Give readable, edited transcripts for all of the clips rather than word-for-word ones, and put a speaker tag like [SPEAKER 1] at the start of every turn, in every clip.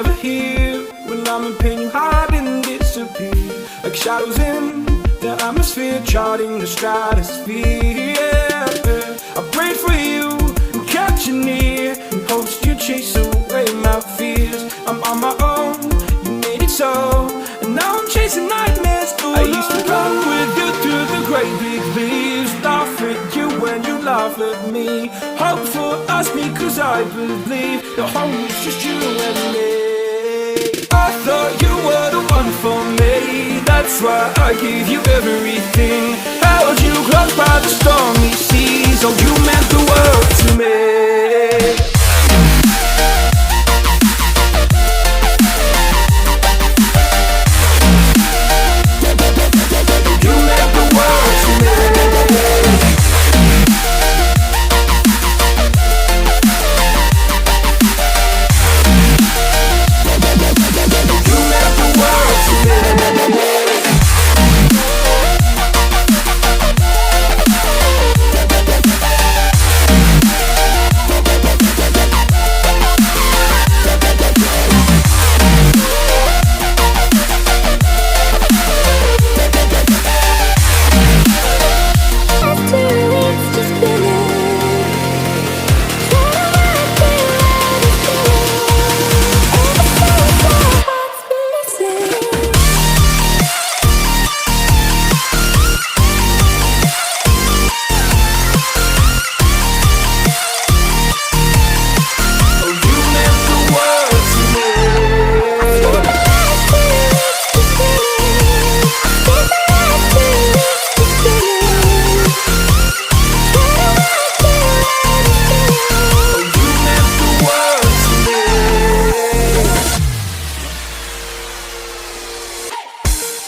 [SPEAKER 1] never here. When I'm in pain, you hide and disappear, like shadows in the atmosphere, charting the stratosphere. Yeah. I prayed for you and kept you near, in hopes you chase away my fears. I'm on my own, you made it so, and now I'm chasing nightmares. I used to run with you through the great big leaves, laugh at you when you laugh at me, hope for us because I believe the home is just you and me. I thought you were the one for me, that's why I gave you everything, held you close by the stormy seas. Oh, you meant the world to me.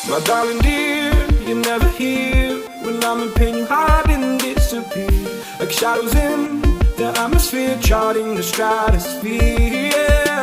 [SPEAKER 1] My darling dear, you're never here. When I'm in pain, you hide and disappear, like shadows in the atmosphere, charting the stratosphere. Yeah.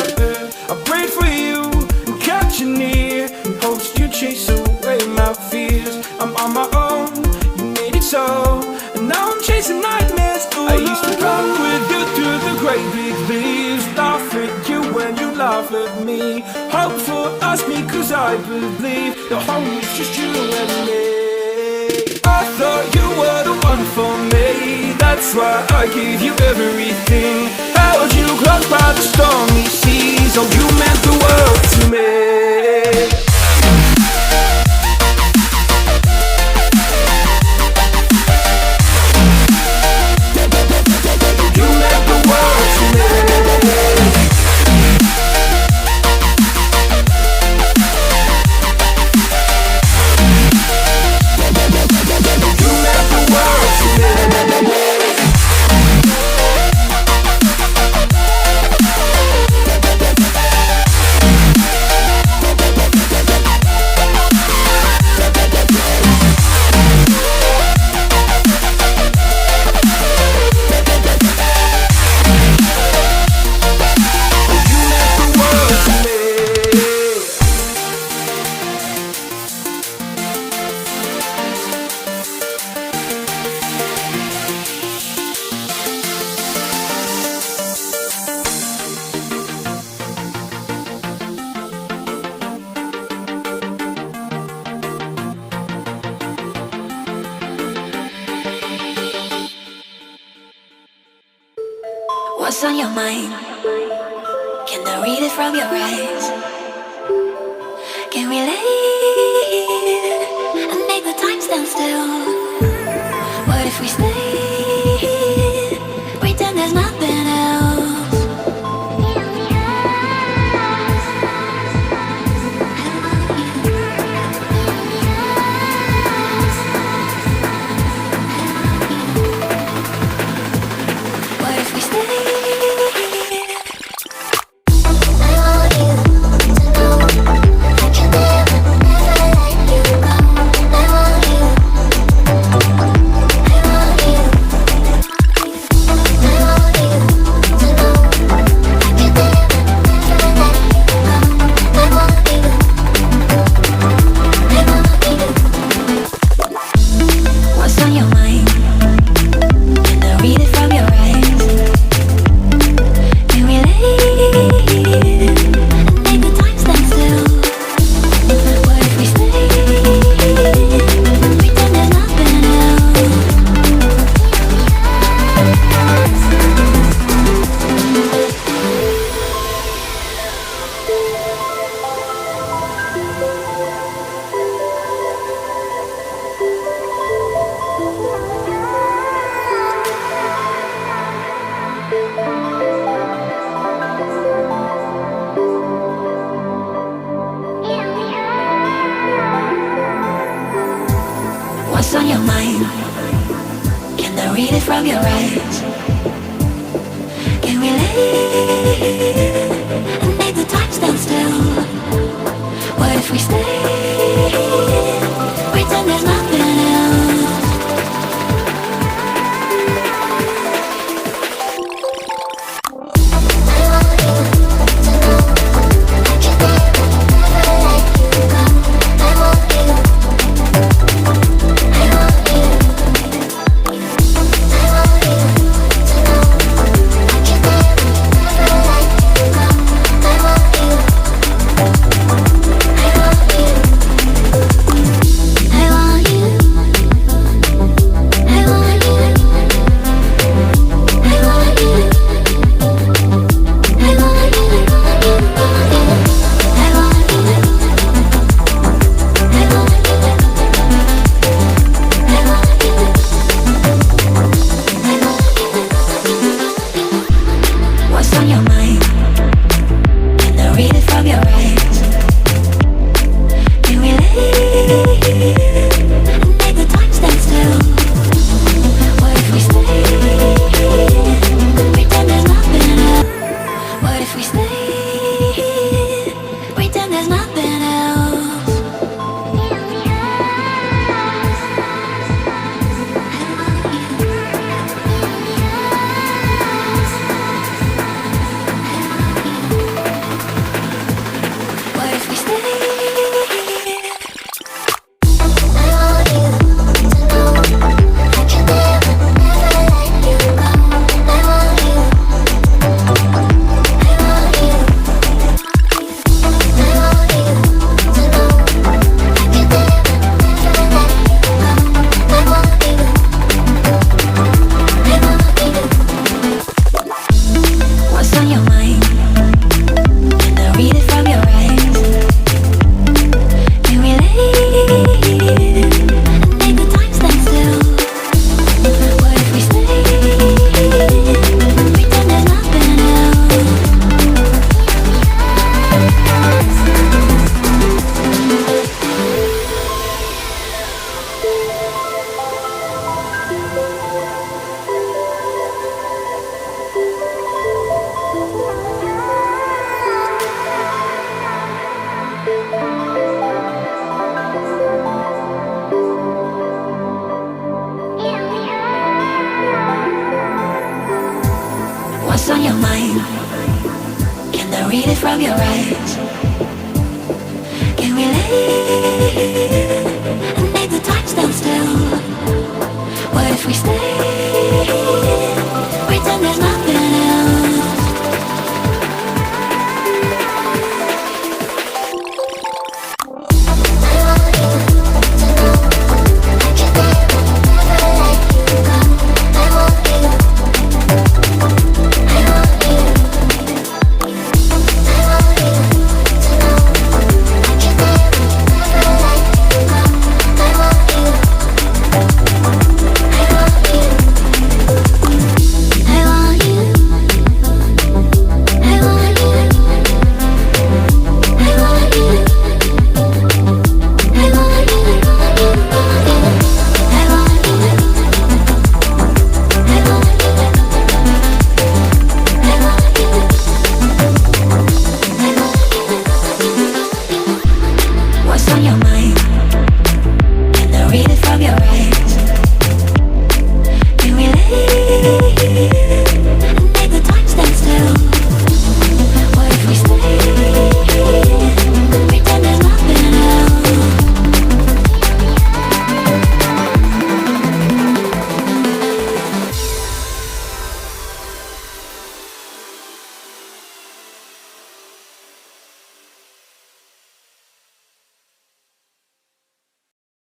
[SPEAKER 1] I prayed for you and kept you near, in hopes you chase away my fears. I'm on my own, you made it so, and now I'm chasing nightmares. I used to run with you through the great big leaves, laugh at you when you laugh at me, hope for us because I believe the home is just you and me. I thought you were the one for me, that's why I gave you everything, held you close by the stormy seas. Oh, you meant the world to me.
[SPEAKER 2] What's on your mind? Can I read it from your eyes? Can we leave and make the time stand still? What if we stay, pretend there's nothing else? What if we stay? I it from your eyes? Can we live and make the time stand still? What if we stay, pretend there's nothing else? What's on your mind? Can I read it from your eyes? Can we live and make the time stand still? What if we stay?